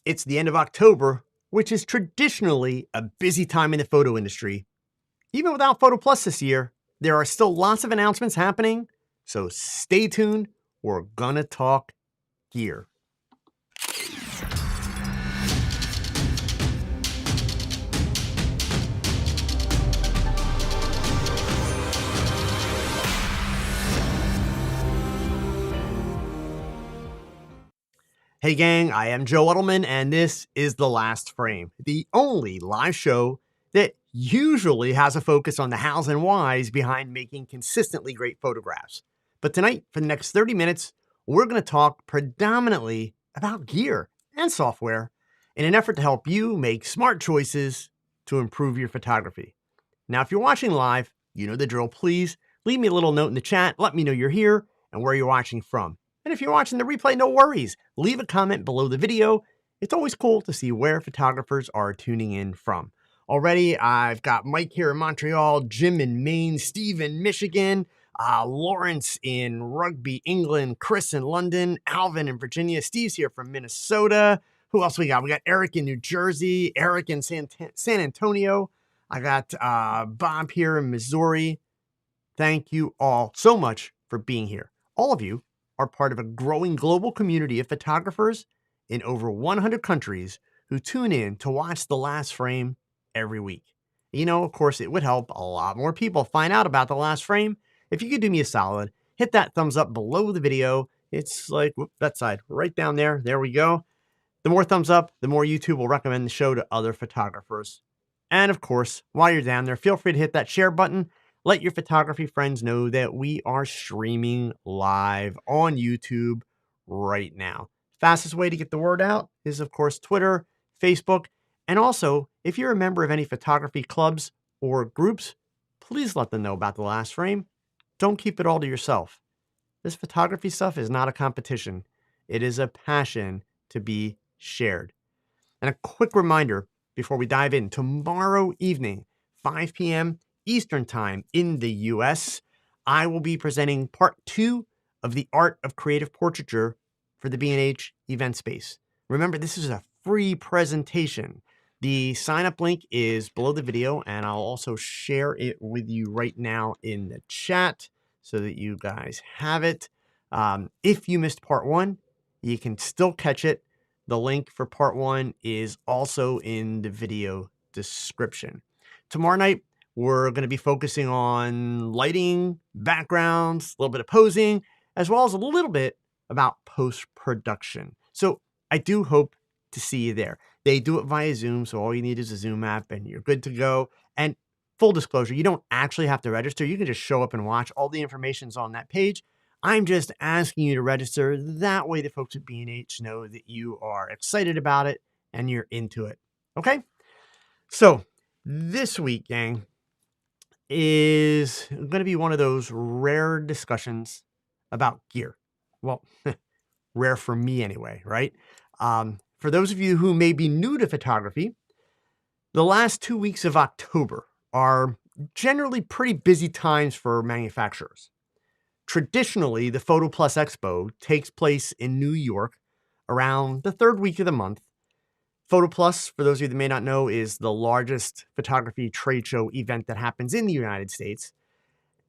It's the end of October, which is traditionally a busy time in the photo industry. Even without PhotoPlus this year, there are still lots of announcements happening, so stay tuned. We're gonna talk gear. Hey gang, I am Joe Edelman, and this is The Last Frame, the only live show that usually has a focus on the hows and whys behind making consistently great photographs. But tonight, for the next 30 minutes, we're going to talk predominantly about gear and software in an effort to help you make smart choices to improve your photography. Now, if you're watching live, you know the drill. Please leave me a little note in the chat. Let me know you're here and where you're watching from. And if you're watching the replay, no worries. Leave a comment below the video. It's always cool to see where photographers are tuning in from. Already, I've got Mike here in Montreal, Jim in Maine, Steve in Michigan, Lawrence in Rugby, England, Chris in London, Alvin in Virginia, Steve's here from Minnesota. Who else we got? We got Eric in New Jersey, Eric in San Antonio. I got Bob here in Missouri. Thank you all so much for being here. All of you are part of a growing global community of photographers in over 100 countries who tune in to watch The Last Frame every week. You know, of course, it would help a lot more people find out about The Last Frame if you could do me a solid. Hit that thumbs up below the video. It's like, whoop, that side, right down there. There we go. The more thumbs up, the more YouTube will recommend the show to other photographers. And of course, while you're down there, feel free to hit that share button. Let your photography friends know that we are streaming live on YouTube right now. Fastest way to get the word out is, of course, Twitter, Facebook, and also, if you're a member of any photography clubs or groups, please let them know about The Last Frame. Don't keep it all to yourself. This photography stuff is not a competition. It is a passion to be shared. And a quick reminder before we dive in, tomorrow evening, 5 p.m. Eastern Time in the US, I will be presenting part 2 of the Art of Creative Portraiture for the B&H Event Space. Remember, this is a free presentation. The sign-up link is below the video, and I'll also share it with you right now in the chat so that you guys have it. If you missed part 1, you can still catch it. The link for part 1 is also in the video description. Tomorrow night, we're going to be focusing on lighting, backgrounds, a little bit of posing, as well as a little bit about post-production. So I do hope to see you there. They do it via Zoom, so all you need is a Zoom app and you're good to go. And full disclosure, you don't actually have to register. You can just show up and watch. All the information's on that page. I'm just asking you to register. That way the folks at B&H know that you are excited about it and you're into it. Okay? So this week, gang, is going to be one of those rare discussions about gear. Well, rare for me anyway, right? For those of you who may be new to photography, the last 2 weeks of October are generally pretty busy times for manufacturers. Traditionally, the PhotoPlus Expo takes place in New York around the 3rd week of the month. PhotoPlus, for those of you that may not know, is the largest photography trade show event that happens in the United States.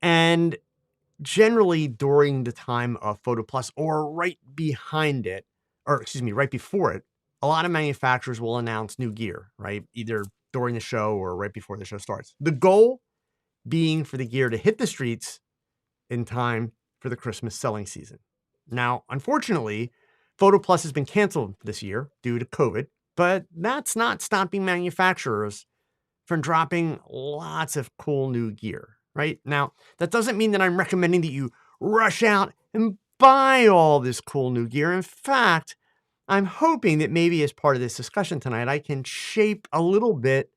And generally during the time of PhotoPlus or right behind it, or excuse me, right before it, a lot of manufacturers will announce new gear, right? Either during the show or right before the show starts. The goal being for the gear to hit the streets in time for the Christmas selling season. Now, unfortunately, PhotoPlus has been canceled this year due to COVID. But that's not stopping manufacturers from dropping lots of cool new gear, right? Now, that doesn't mean that I'm recommending that you rush out and buy all this cool new gear. In fact, I'm hoping that maybe as part of this discussion tonight, I can shape a little bit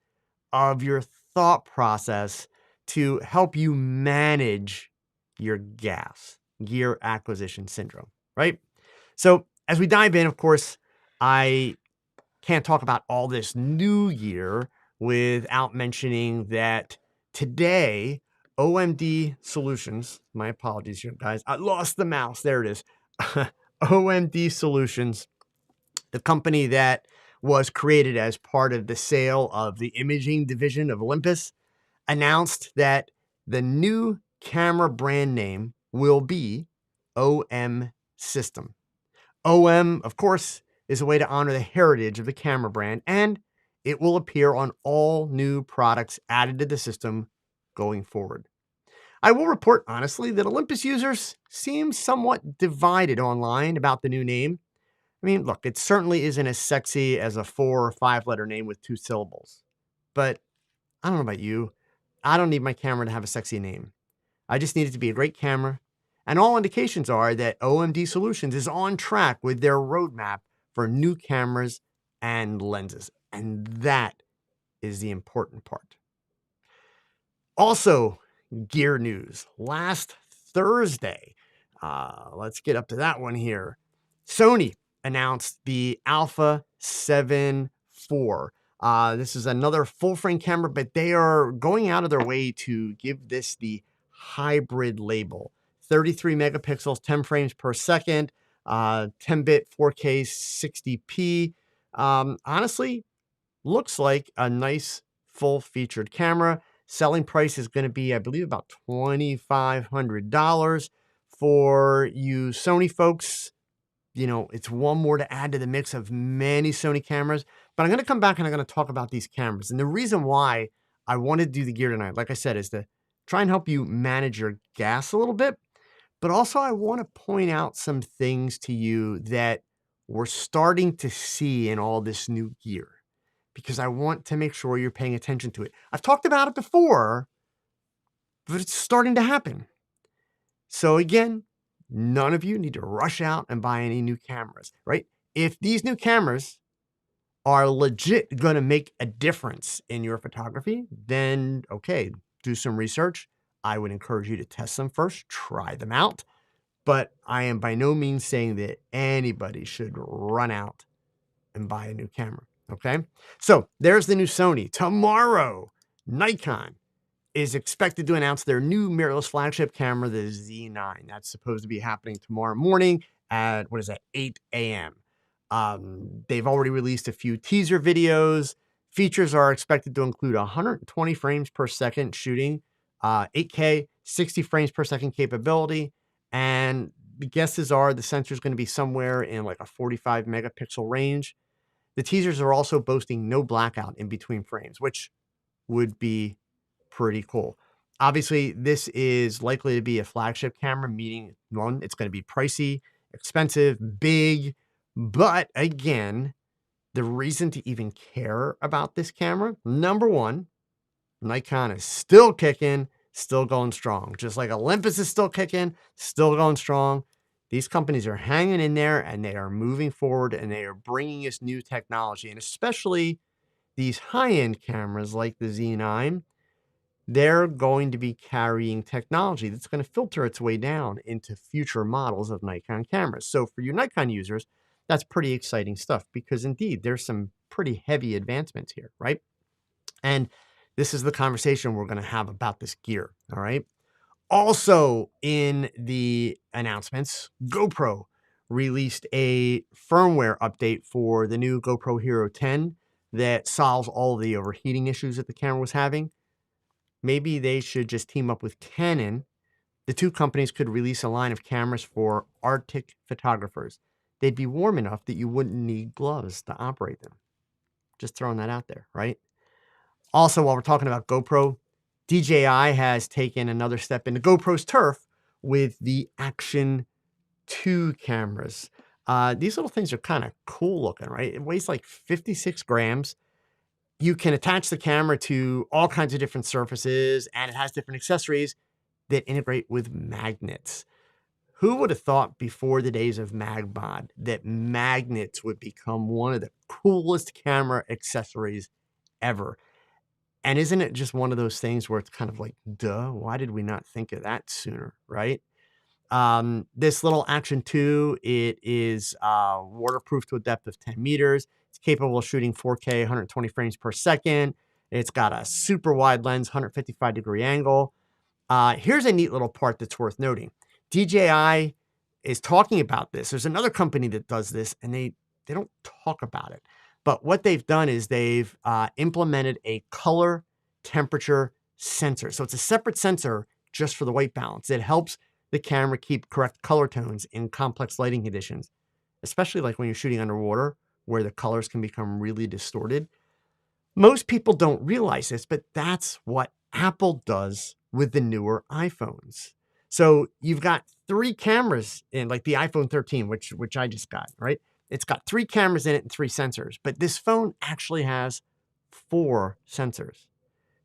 of your thought process to help you manage your gear acquisition syndrome, right? So as we dive in, of course, I can't talk about all this new gear without mentioning that today, OMD Solutions, my apologies here, guys. I lost the mouse. There it is. OMD Solutions, the company that was created as part of the sale of the imaging division of Olympus, announced that the new camera brand name will be OM System. OM, of course, is a way to honor the heritage of the camera brand, and it will appear on all new products added to the system going forward. I will report honestly that Olympus users seem somewhat divided online about the new name. I mean, look, it certainly isn't as sexy as a 4 or 5 letter name with 2 syllables. But I don't know about you. I don't need my camera to have a sexy name. I just need it to be a great camera. And all indications are that OMD Solutions is on track with their roadmap for new cameras and lenses. And that is the important part. Also, gear news. Last Thursday, let's get up to that one here. Sony announced the Alpha 7 IV. This is another full frame camera, but they are going out of their way to give this the hybrid label. 33 megapixels, 10 frames per second, 10-bit 4K 60p. Honestly, looks like a nice full featured camera. Selling price is going to be, I believe, about $2,500 for you Sony folks. You know, it's one more to add to the mix of many Sony cameras, but I'm going to come back and I'm going to talk about these cameras. And the reason why I wanted to do the gear tonight, like I said, is to try and help you manage your gas a little bit. But also I want to point out some things to you that we're starting to see in all this new gear, because I want to make sure you're paying attention to it. I've talked about it before, but it's starting to happen. So again, none of you need to rush out and buy any new cameras, right? If these new cameras are legit going to make a difference in your photography, then okay, do some research. I would encourage you to test them first, try them out. But I am by no means saying that anybody should run out and buy a new camera. Okay, so there's the new Sony. Tomorrow, Nikon is expected to announce their new mirrorless flagship camera, the Z9. That's supposed to be happening tomorrow morning at, 8 a.m. They've already released a few teaser videos. Features are expected to include 120 frames per second shooting, 8K, 60 frames per second capability, and the guesses are the sensor is going to be somewhere in like a 45 megapixel range. The teasers are also boasting no blackout in between frames, which would be pretty cool. Obviously, this is likely to be a flagship camera, meaning one, it's going to be pricey, expensive, big. But again, the reason to even care about this camera, number one, Nikon is still kicking, still going strong. Just like Olympus is still kicking, still going strong. These companies are hanging in there and they are moving forward and they are bringing us new technology. And especially these high-end cameras like the Z9, they're going to be carrying technology that's going to filter its way down into future models of Nikon cameras. So for you Nikon users, that's pretty exciting stuff because indeed there's some pretty heavy advancements here, right? And this is the conversation we're going to have about this gear, all right? Also in the announcements, GoPro released a firmware update for the new GoPro Hero 10 that solves all of the overheating issues that the camera was having. Maybe they should just team up with Canon. The two companies could release a line of cameras for Arctic photographers. They'd be warm enough that you wouldn't need gloves to operate them. Just throwing that out there, right? Also, while we're talking about GoPro, DJI has taken another step into GoPro's turf with the Action 2 cameras. These little things are kind of cool looking, right? It weighs like 56 grams. You can attach the camera to all kinds of different surfaces, and it has different accessories that integrate with magnets. Who would have thought before the days of MagMod that magnets would become one of the coolest camera accessories ever? And isn't it just one of those things where it's kind of like, duh, why did we not think of that sooner, right? This little Action 2, it is waterproof to a depth of 10 meters. It's capable of shooting 4K, 120 frames per second. It's got a super wide lens, 155-degree angle. Here's a neat little part that's worth noting. DJI is talking about this. There's another company that does this, and they don't talk about it. But what they've done is they've implemented a color temperature sensor. So it's a separate sensor just for the white balance. It helps the camera keep correct color tones in complex lighting conditions, especially like when you're shooting underwater where the colors can become really distorted. Most people don't realize this, but that's what Apple does with the newer iPhones. So you've got 3 cameras in like the iPhone 13, which I just got, right? It's got 3 cameras in it and 3 sensors, but this phone actually has 4 sensors.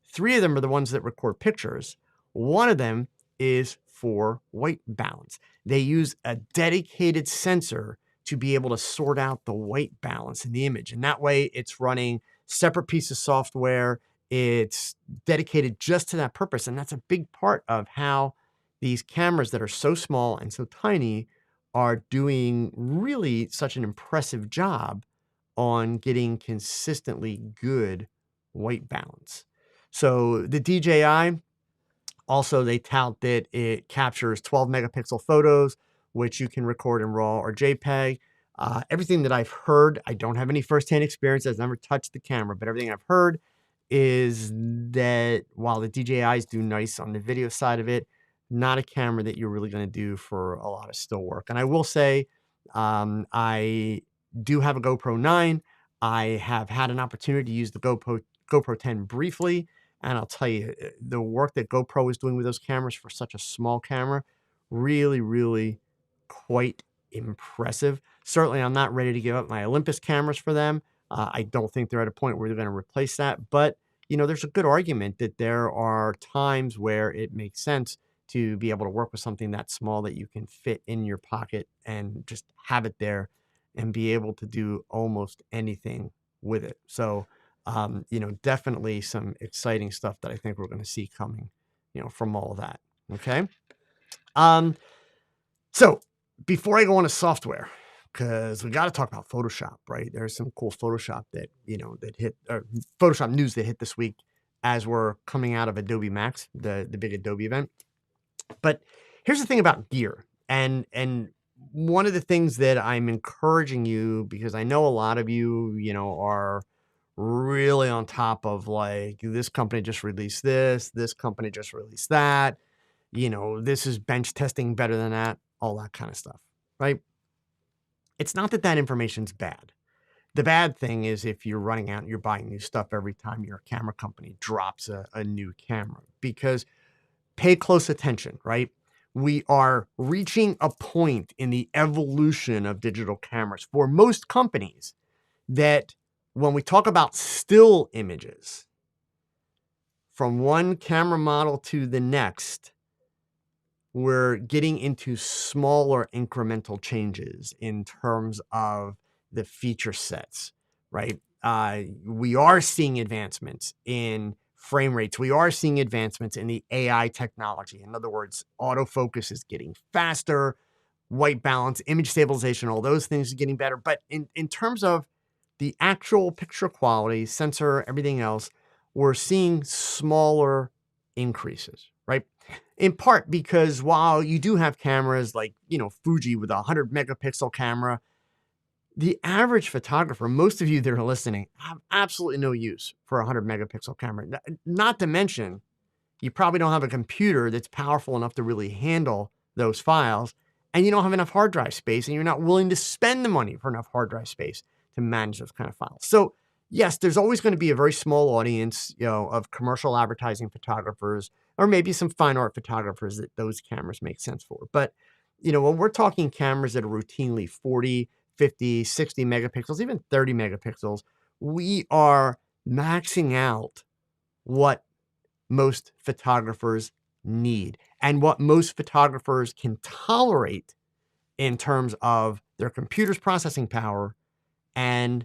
3 of them are the ones that record pictures. One of them is for white balance. They use a dedicated sensor to be able to sort out the white balance in the image. And that way it's running separate piece of software. It's dedicated just to that purpose. And that's a big part of how these cameras that are so small and so tiny are doing really such an impressive job on getting consistently good white balance. So the DJI, also they tout that it captures 12 megapixel photos, which you can record in RAW or JPEG. Everything that I've heard, I don't have any firsthand experience, I've never touched the camera, but everything I've heard is that while the DJIs do nice on the video side of it, not a camera that you're really going to do for a lot of still work. And I will say, I do have a GoPro 9. I have had an opportunity to use the GoPro 10 briefly. And I'll tell you, the work that GoPro is doing with those cameras for such a small camera, really, really quite impressive. Certainly, I'm not ready to give up my Olympus cameras for them. I don't think they're at a point where they're going to replace that. But, you know, there's a good argument that there are times where it makes sense to be able to work with something that small that you can fit in your pocket and just have it there and be able to do almost anything with it. So, you know, definitely some exciting stuff that I think we're going to see coming, you know, from all of that. Okay. So before I go on to software, because we got to talk about Photoshop, right? There's some cool Photoshop that, you know, that hit, or Photoshop news that hit this week as we're coming out of Adobe Max, the big Adobe event. But here's the thing about gear. And one of the things that I'm encouraging you, because I know a lot of you, you know, are really on top of like, this company just released this company just released that, you know, this is bench testing better than that, all that kind of stuff, right? It's not that that information's bad. The bad thing is if you're running out and you're buying new stuff every time your camera company drops a new camera, because pay close attention, right? We are reaching a point in the evolution of digital cameras for most companies that when we talk about still images from one camera model to the next, we're getting into smaller incremental changes in terms of the feature sets, right? We are seeing advancements in frame rates. We are seeing advancements in the AI technology. In other words, autofocus is getting faster, white balance, image stabilization, all those things are getting better. But in terms of the actual picture quality, sensor, everything else, we're seeing smaller increases, right? In part because while you do have cameras like, you know, Fuji with a 100 megapixel camera, the average photographer, most of you that are listening, have absolutely no use for a 100 megapixel camera. Not to mention, you probably don't have a computer that's powerful enough to really handle those files, and you don't have enough hard drive space, and you're not willing to spend the money for enough hard drive space to manage those kind of files. So yes, there's always going to be a very small audience, you know, of commercial advertising photographers, or maybe some fine art photographers that those cameras make sense for. But, you know, when we're talking cameras that are routinely 40, 50, 60 megapixels, even 30 megapixels, we are maxing out what most photographers need and what most photographers can tolerate in terms of their computer's processing power and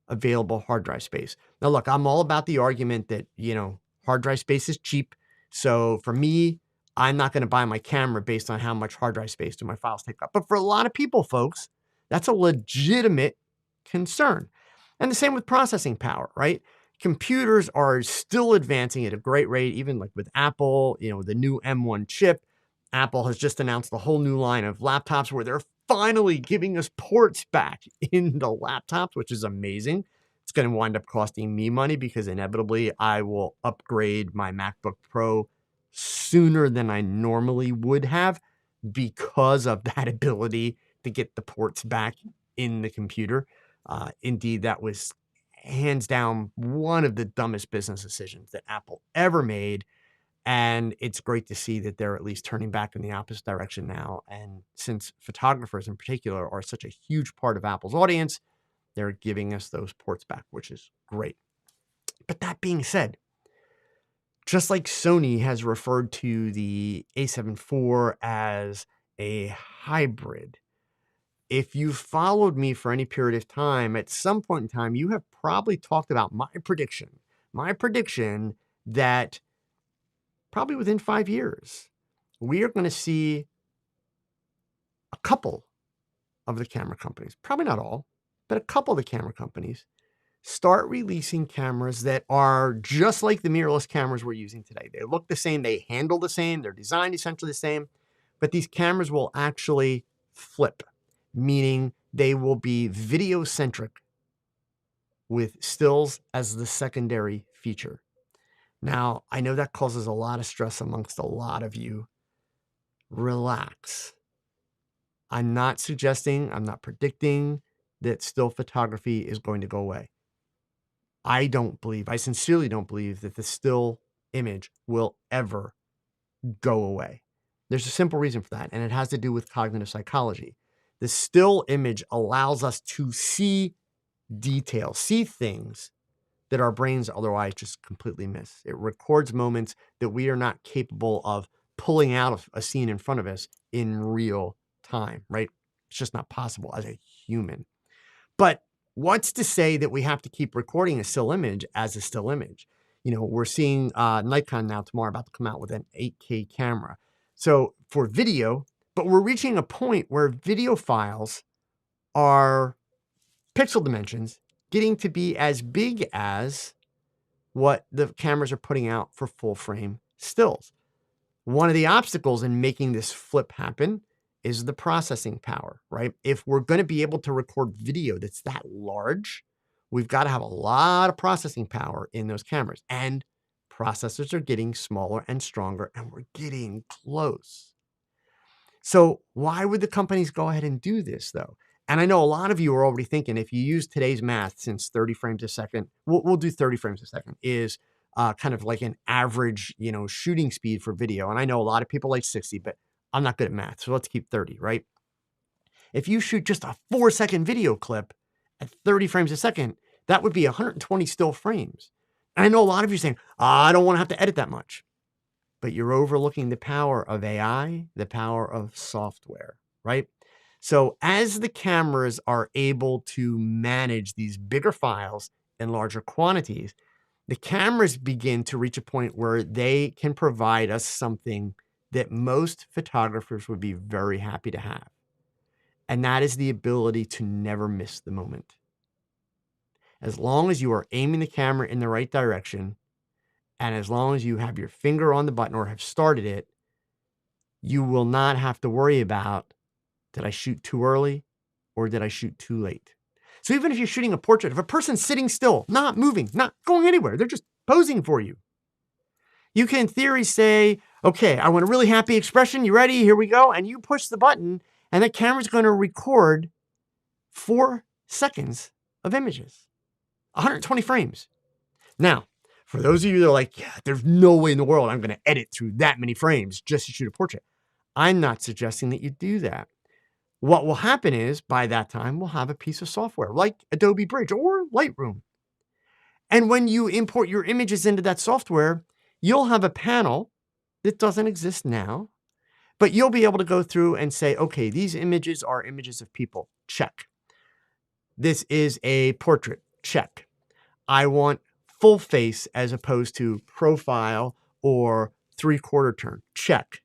available hard drive space. Now, look, I'm all about the argument that, you know, hard drive space is cheap. So for me, I'm not going to buy my camera based on how much hard drive space do my files take up. But for a lot of people, folks, that's a legitimate concern. And the same with processing power, right? Computers are still advancing at a great rate, even like with Apple, you know, the new M1 chip. Apple has just announced a whole new line of laptops where they're finally giving us ports back in the laptops, which is amazing. It's going to wind up costing me money because inevitably I will upgrade my MacBook Pro sooner than I normally would have because of that ability to get the ports back in the computer. Indeed, that was hands down one of the dumbest business decisions that Apple ever made. And it's great to see that they're at least turning back in the opposite direction now. And since photographers in particular are such a huge part of Apple's audience, they're giving us those ports back, which is great. But that being said, just like Sony has referred to the A7 IV as a hybrid, if you followed me for any period of time, at some point in time, you have probably talked about my prediction that probably within 5 years, we are going to see a couple of the camera companies, probably not all, but a couple of the camera companies start releasing cameras that are just like the mirrorless cameras we're using today. They look the same, they handle the same, they're designed essentially the same, but these cameras will actually flip, meaning they will be video-centric with stills as the secondary feature. Now, I know that causes a lot of stress amongst a lot of you. Relax. I'm not suggesting, I'm not predicting that still photography is going to go away. I sincerely don't believe that the still image will ever go away. There's a simple reason for that, and it has to do with cognitive psychology. The still image allows us to see detail, see things that our brains otherwise just completely miss. It records moments that we are not capable of pulling out of a scene in front of us in real time, right? It's just not possible as a human. But what's to say that we have to keep recording a still image as a still image? You know, we're seeing Nikon now tomorrow about to come out with an 8K camera. So for video, but we're reaching a point where video files are pixel dimensions getting to be as big as what the cameras are putting out for full frame stills. One of the obstacles in making this flip happen is the processing power, right? If we're going to be able to record video that's that large, we've got to have a lot of processing power in those cameras. And processors are getting smaller and stronger, and we're getting close. So why would the companies go ahead and do this, though? And I know a lot of you are already thinking, if you use today's math, since 30 frames a second, we'll do 30 frames a second, is kind of like an average, shooting speed for video. And I know a lot of people like 60, but I'm not good at math, so let's keep 30, right? If you shoot just a 4-second video clip at 30 frames a second, that would be 120 still frames. And I know a lot of you saying, I don't want to have to edit that much. But you're overlooking the power of AI, the power of software, right? So as the cameras are able to manage these bigger files in larger quantities, the cameras begin to reach a point where they can provide us something that most photographers would be very happy to have. And that is the ability to never miss the moment. As long as you are aiming the camera in the right direction, and as long as you have your finger on the button or have started it, you will not have to worry about, did I shoot too early or did I shoot too late? So even if you're shooting a portrait of a person sitting still, not moving, not going anywhere, they're just posing for you, you can in theory say, okay, I want a really happy expression. You ready? Here we go. And you push the button and the camera's going to record 4 seconds of images, 120 frames. Now, for those of you that are like, yeah, there's no way in the world I'm going to edit through that many frames just to shoot a portrait. I'm not suggesting that you do that. What will happen is, by that time, we'll have a piece of software like Adobe Bridge or Lightroom. And when you import your images into that software, you'll have a panel that doesn't exist now, but you'll be able to go through and say, okay, these images are images of people. Check. This is a portrait. Check. I want full face as opposed to profile or 3/4 turn. Check.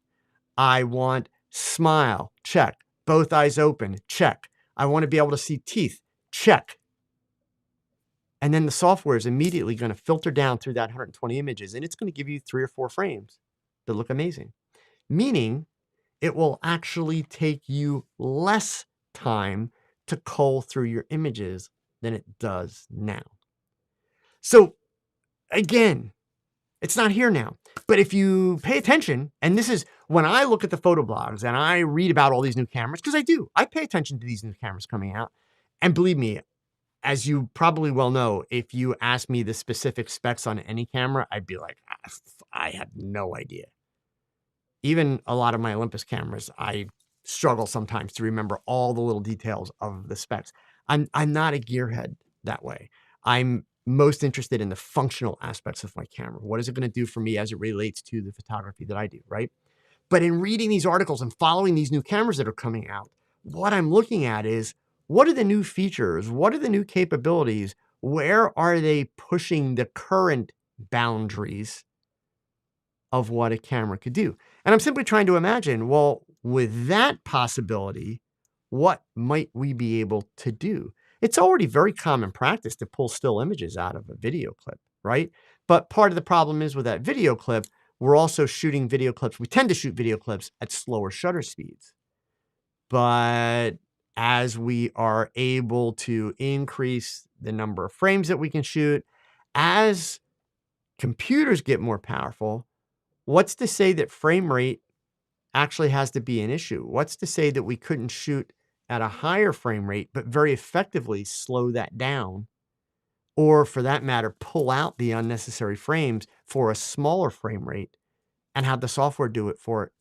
I want smile. Check. Both eyes open. Check. I want to be able to see teeth. Check. And then the software is immediately going to filter down through that 120 images, and it's going to give you 3 or 4 frames that look amazing. Meaning it will actually take you less time to cull through your images than it does now. So again, it's not here now. But if you pay attention, and this is when I look at the photo blogs and I read about all these new cameras, because I pay attention to these new cameras coming out. And believe me, as you probably well know, if you ask me the specific specs on any camera, I'd be like, I have no idea. Even a lot of my Olympus cameras, I struggle sometimes to remember all the little details of the specs. I'm not a gearhead that way. I'm most interested in the functional aspects of my camera. What is it going to do for me as it relates to the photography that I do, right? But in reading these articles and following these new cameras that are coming out, what I'm looking at is, what are the new features? What are the new capabilities? Where are they pushing the current boundaries of what a camera could do? And I'm simply trying to imagine, well, with that possibility, what might we be able to do? It's already very common practice to pull still images out of a video clip, right? But part of the problem is with that video clip, we're also shooting video clips. We tend to shoot video clips at slower shutter speeds. But as we are able to increase the number of frames that we can shoot, as computers get more powerful, what's to say that frame rate actually has to be an issue? What's to say that we couldn't shoot at a higher frame rate, but very effectively slow that down? Or for that matter, pull out the unnecessary frames for a smaller frame rate and have the software do it for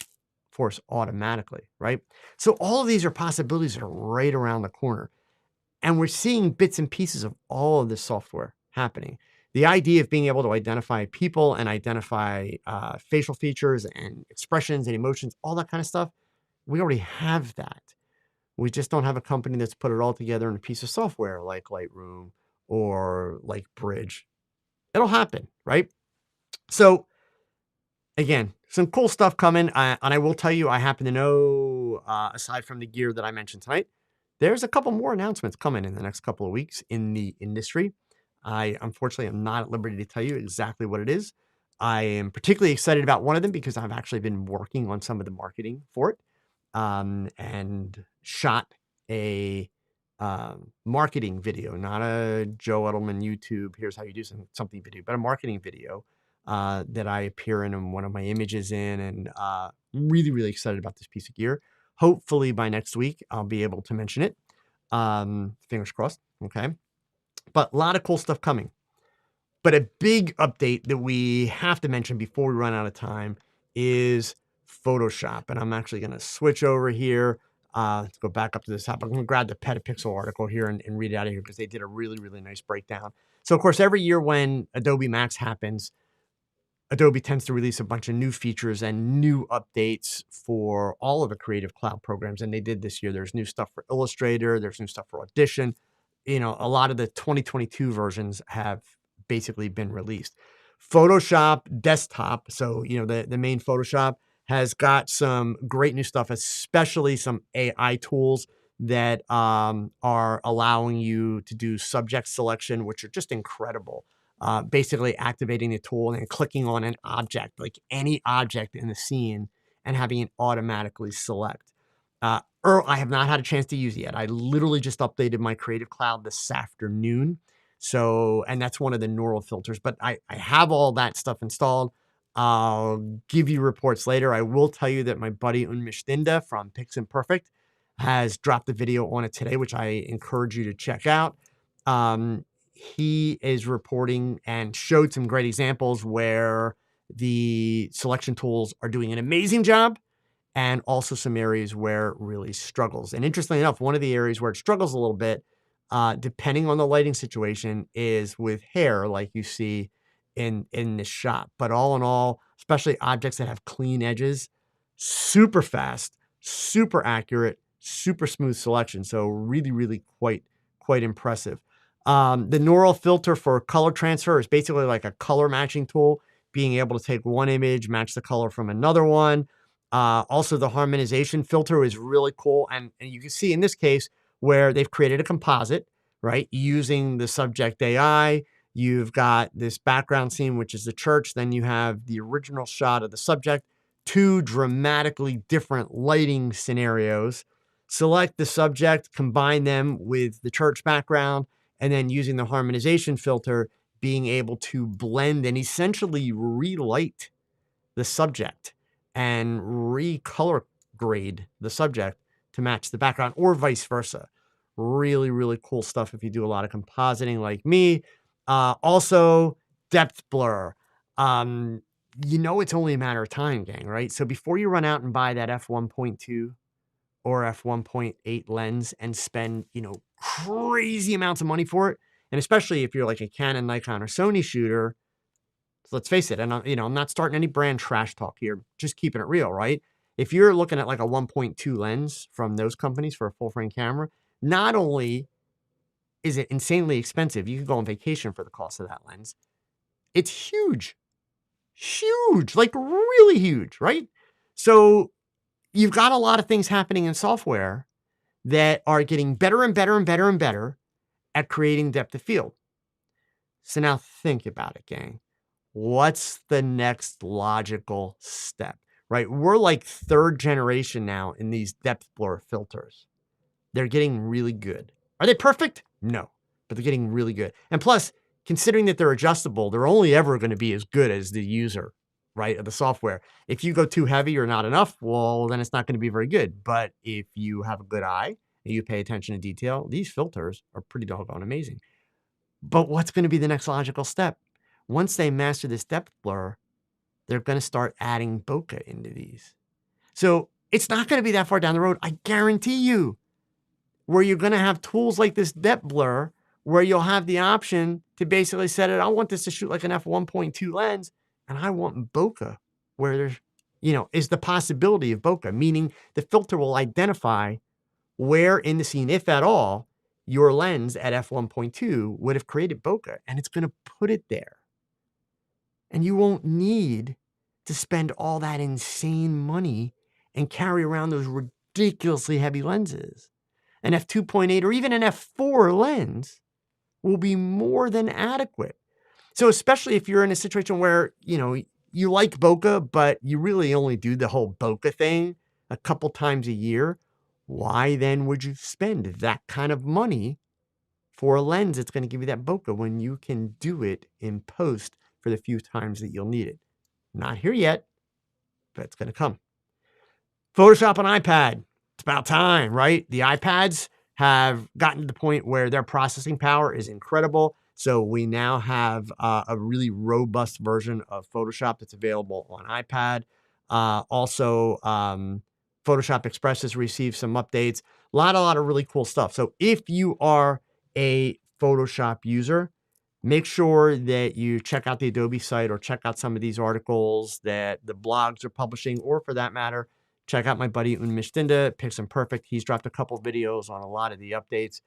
us automatically, right? So all of these are possibilities that are right around the corner. And we're seeing bits and pieces of all of this software happening. The idea of being able to identify people and identify facial features and expressions and emotions, all that kind of stuff, we already have that. We just don't have a company that's put it all together in a piece of software like Lightroom or like Bridge. It'll happen, right? So again, some cool stuff coming. And I will tell you, I happen to know, aside from the gear that I mentioned tonight, there's a couple more announcements coming in the next couple of weeks in the industry. I unfortunately am not at liberty to tell you exactly what it is. I am particularly excited about one of them because I've actually been working on some of the marketing for it, and shot a marketing video, not a Joe Edelman YouTube, here's how you do something video, but a marketing video that I appear in one of my images in, and really, really excited about this piece of gear. Hopefully by next week, I'll be able to mention it. Fingers crossed. Okay. But a lot of cool stuff coming. But a big update that we have to mention before we run out of time is Photoshop. And I'm actually going to switch over here. Let's go back up to this top. I'm going to grab the Petapixel article here and read it out of here because they did a really, really nice breakdown. So, of course, every year when Adobe Max happens, Adobe tends to release a bunch of new features and new updates for all of the Creative Cloud programs. And they did this year. There's new stuff for Illustrator. There's new stuff for Audition. You know, a lot of the 2022 versions have basically been released. Photoshop Desktop, so, you know, the main Photoshop has got some great new stuff, especially some AI tools that are allowing you to do subject selection, which are just incredible. Basically activating the tool and clicking on an object, like any object in the scene, and having it automatically select. I have not had a chance to use it yet. I literally just updated my Creative Cloud this afternoon. So, and that's one of the neural filters, but I have all that stuff installed. I'll give you reports later. I will tell you that my buddy Unmistinda from Pix and Perfect has dropped a video on it today, which I encourage you to check out. He is reporting and showed some great examples where the selection tools are doing an amazing job, and also some areas where it really struggles. And interestingly enough, one of the areas where it struggles a little bit, depending on the lighting situation, is with hair, like you see in this shot. But all in all, especially objects that have clean edges, super fast, super accurate, super smooth selection. So really, really quite impressive. The neural filter for color transfer is basically like a color matching tool, being able to take one image, match the color from another one. Also, the harmonization filter is really cool. And you can see in this case where they've created a composite, right? Using the subject AI, you've got this background scene, which is the church. Then you have the original shot of the subject, two dramatically different lighting scenarios. Select the subject, combine them with the church background, and then using the harmonization filter, being able to blend and essentially relight the subject and recolor grade the subject to match the background, or vice versa. Really, really cool stuff if you do a lot of compositing like me. Also, depth blur. It's only a matter of time, gang, right? So before you run out and buy that f1.2 or f1.8 lens and spend, crazy amounts of money for it, and especially if you're like a Canon, Nikon, or Sony shooter, let's face it, and I'm not starting any brand trash talk here, just keeping it real, right? If you're looking at like a 1.2 lens from those companies for a full frame camera, not only is it insanely expensive, you could go on vacation for the cost of that lens. It's huge, huge, like really huge, right? So you've got a lot of things happening in software that are getting better and better and better and better at creating depth of field. So now think about it, gang. What's the next logical step, right? We're like third generation now in these depth blur filters. They're getting really good. Are they perfect? No, but they're getting really good. And plus, considering that they're adjustable, they're only ever going to be as good as the user, right, of the software. If you go too heavy or not enough, well, then it's not going to be very good. But if you have a good eye and you pay attention to detail, these filters are pretty doggone amazing. But what's going to be the next logical step? Once they master this depth blur, they're going to start adding bokeh into these. So it's not going to be that far down the road, I guarantee you, where you're going to have tools like this depth blur, where you'll have the option to basically set it, I want this to shoot like an f1.2 lens, and I want bokeh, where there's, is the possibility of bokeh, meaning the filter will identify where in the scene, if at all, your lens at f1.2 would have created bokeh, and it's going to put it there. And you won't need to spend all that insane money and carry around those ridiculously heavy lenses. An f2.8 or even an f4 lens will be more than adequate. So especially if you're in a situation where, you like bokeh, but you really only do the whole bokeh thing a couple times a year, why then would you spend that kind of money for a lens that's going to give you that bokeh when you can do it in post for the few times that you'll need it? Not here yet, but it's going to come. Photoshop on iPad. It's about time, right? The iPads have gotten to the point where their processing power is incredible. So we now have a really robust version of Photoshop that's available on iPad. Also, Photoshop Express has received some updates. A lot of really cool stuff. So if you are a Photoshop user, make sure that you check out the Adobe site or check out some of these articles that the blogs are publishing, or for that matter, check out my buddy Unmistinda, Pix and Perfect. He's dropped a couple of videos on a lot of the updates.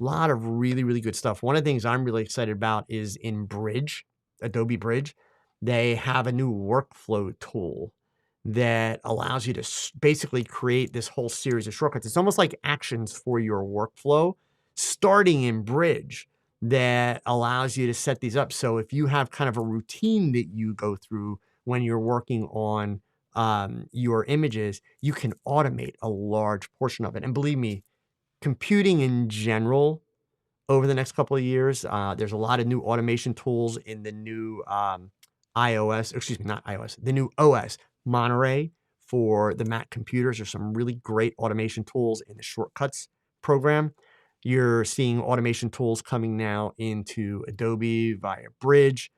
A lot of really, really good stuff. One of the things I'm really excited about is in Bridge, Adobe Bridge. They have a new workflow tool that allows you to basically create this whole series of shortcuts. It's almost like actions for your workflow starting in Bridge that allows you to set these up. So if you have kind of a routine that you go through when you're working on your images, you can automate a large portion of it. And believe me, computing in general over the next couple of years, there's a lot of new automation tools in the new the new OS, Monterey, for the Mac computers. There's some really great automation tools in the shortcuts program. You're seeing automation tools coming now into Adobe via Bridge.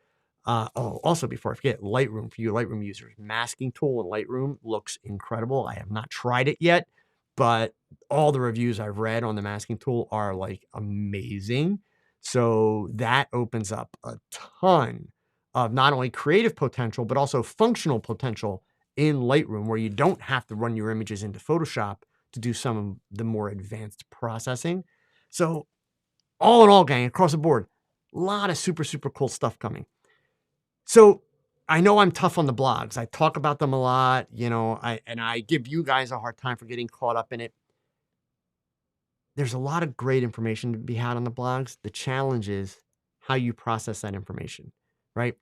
Also, before I forget, Lightroom, for you Lightroom users, masking tool in Lightroom looks incredible. I have not tried it yet, but all the reviews I've read on the masking tool are like amazing. So that opens up a ton of not only creative potential, but also functional potential in Lightroom, where you don't have to run your images into Photoshop to do some of the more advanced processing. So all in all, gang, across the board, a lot of super, super cool stuff coming. So I know I'm tough on the blogs. I talk about them a lot, and I give you guys a hard time for getting caught up in it. There's a lot of great information to be had on the blogs. The challenge is how you process that information, right?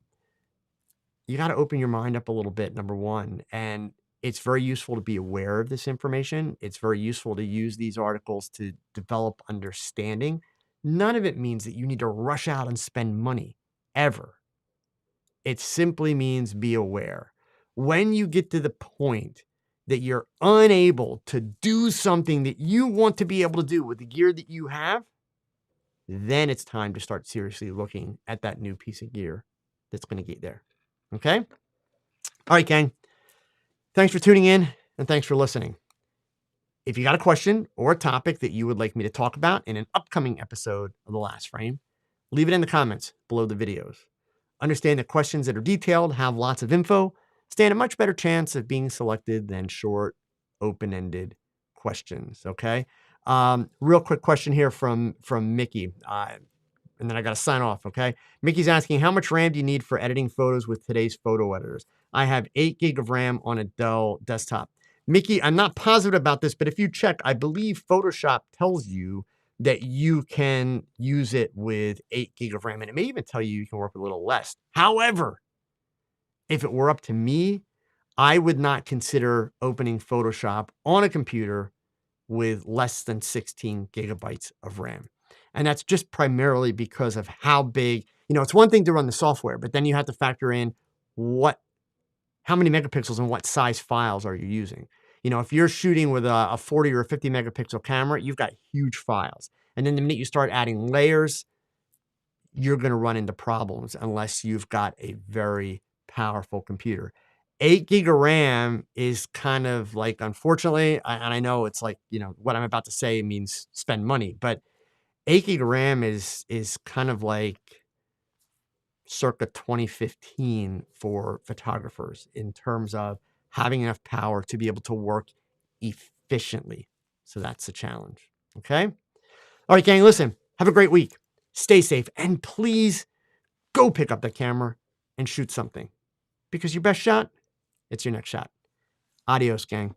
You got to open your mind up a little bit, number one. And it's very useful to be aware of this information. It's very useful to use these articles to develop understanding. None of it means that you need to rush out and spend money ever. It simply means be aware. When you get to the point that you're unable to do something that you want to be able to do with the gear that you have, then it's time to start seriously looking at that new piece of gear that's going to get there. Okay? All right, gang. Thanks for tuning in and thanks for listening. If you got a question or a topic that you would like me to talk about in an upcoming episode of The Last Frame, leave it in the comments below the videos. Understand that questions that are detailed, have lots of info, stand a much better chance of being selected than short, open-ended questions, okay? Real quick question here from Mickey, and then I got to sign off, okay? Mickey's asking, how much RAM do you need for editing photos with today's photo editors? I have 8 gig of RAM on a Dell desktop. Mickey, I'm not positive about this, but if you check, I believe Photoshop tells you that you can use it with 8 gig of RAM, and it may even tell you can work with a little less. However, if it were up to me, I would not consider opening Photoshop on a computer with less than 16 gigabytes of RAM. And that's just primarily because of how big, it's one thing to run the software, but then you have to factor in how many megapixels and what size files are you using. If you're shooting with a 40 or a 50 megapixel camera, you've got huge files. And then the minute you start adding layers, you're going to run into problems unless you've got a very powerful computer. 8 gig of RAM is kind of like, unfortunately, and I know it's like, what I'm about to say means spend money, but 8 gig of RAM is kind of like circa 2015 for photographers in terms of having enough power to be able to work efficiently. So that's the challenge. Okay. All right, gang, listen, have a great week. Stay safe. And please go pick up the camera and shoot something, because your best shot, it's your next shot. Adios, gang.